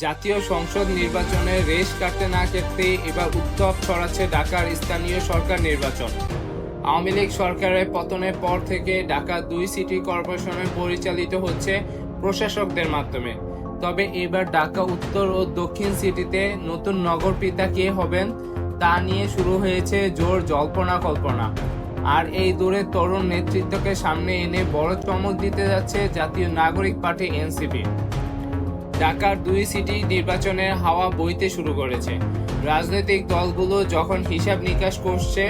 জাতীয় সংসদ নির্বাচনে রেশ কাটতে না কাটতে এবার উত্তাপ ছড়াচ্ছে ঢাকার স্থানীয় সরকার নির্বাচন। আওয়ামী লীগ সরকারের পতনের পর থেকে ঢাকা 2 সিটি কর্পোরেশনে পরিচালিত হচ্ছে প্রশাসকদের মাধ্যমে। তবে এবার ঢাকা উত্তর ও দক্ষিণ সিটিতে নতুন নগরপিতা কে হবেন তা নিয়ে শুরু হয়েছে জোর জল্পনা কল্পনা। আর এই দূরে তরুণ নেতৃত্বকে সামনে এনে বড় চমক দিতে যাচ্ছে জাতীয় নাগরিক পার্টি এনসিপি। ঢাকার 2 সিটি নির্বাচনের হাওয়া বইতে শুরু করেছে। রাজনৈতিক দলগুলো যখন হিসাব নিকাশ করছে,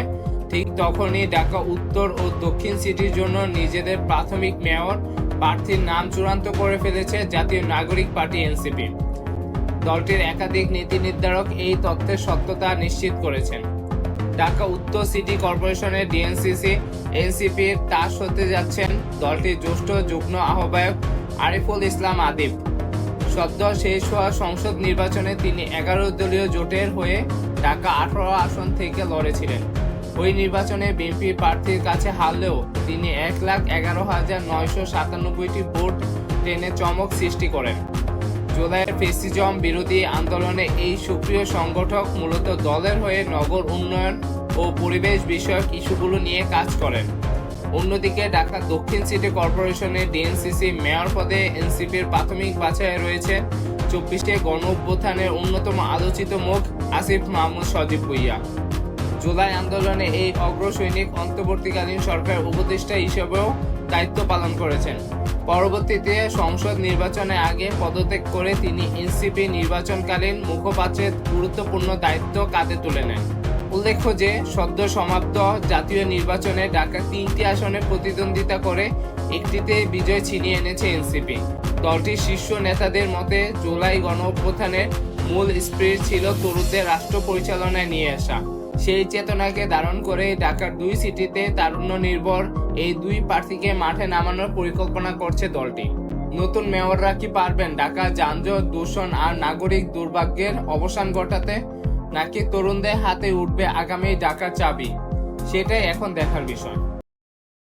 ঠিক তখনই ঢাকা উত্তর ও দক্ষিণ সিটির জন্য নিজেদের প্রাথমিক মেয়র প্রার্থীর নাম চূড়ান্ত করে ফেলেছে জাতীয় নাগরিক পার্টি এনসিপি। দলটির একাধিক নীতি নির্ধারক এই তথ্যের সত্যতা নিশ্চিত করেছেন। ঢাকা উত্তর সিটি কর্পোরেশনের ডিএনসিসি এনসিপির তাস হতে যাচ্ছেন দলটির জ্যেষ্ঠ যুগ্ম আহ্বায়ক আরিফুল ইসলাম আদিব। সদ্য শেষ হওয়া সংসদ নির্বাচনে তিনি 11 দলীয় জোটের হয়ে ঢাকা 18 আসন থেকে লড়েছিলেন। ওই নির্বাচনে বিএনপি প্রার্থীর কাছে হারলেও তিনি 1,11,997টি ভোট টেনে চমক সৃষ্টি করেন। জুলাইয়ের ফ্যাসিজম বিরোধী আন্দোলনে এই সক্রিয় সংগঠক মূলত দলের হয়ে নগর উন্নয়ন ও পরিবেশ বিষয়ক ইস্যুগুলো নিয়ে কাজ করেন। অন্যদিকে ঢাকা দক্ষিণ সিটি কর্পোরেশনের ডিএনসিসি মেয়র পদে এনসিপির প্রাথমিক বাছাইয়ে রয়েছে 24টে গণ অভ্যুত্থানের অন্যতম আলোচিত মুখ আসিফ মাহমুদ সজীব ভুঁইয়া। জুলাই আন্দোলনে এই অগ্রসৈনিক অন্তর্বর্তীকালীন সরকার উপদেষ্টা হিসেবেও দায়িত্ব পালন করেছেন। পরবর্তীতে সংসদ নির্বাচনের আগে পদত্যাগ করে তিনি এনসিপি নির্বাচনকালীন মুখপাত্রের গুরুত্বপূর্ণ দায়িত্ব কাঁধে তুলে নেন। উল্লেখ্য যে সদ্য সমাপ্ত জাতীয় নির্বাচনে ঢাকা 3টি আসনে প্রতিদ্বন্দ্বিতা করে একটিতে বিজয় ছিনিয়ে এনেছে এনসিপি। দলটির শীর্ষ নেতাদের মতে জুলাই গণ অভ্যুত্থানের মূল স্পিরিট ছিল তরুণদের রাষ্ট্র পরিচালনায় নিয়ে আসা। সেই চেতনাকে ধারণ করে ঢাকার 2 সিটিতে তারুণ্য নির্ভর এই 2 প্রার্থীকে মাঠে নামানোর পরিকল্পনা করছে দলটি। নতুন মেয়ররা কি পারবেন ঢাকা যানজট, দূষণ আর নাগরিক দুর্ভাগ্যের অবসান ঘটাতে, নাকি তরুণদের হাতে উঠবে আগামী ঢাকার চাবি? সেটাই এখন দেখার বিষয়।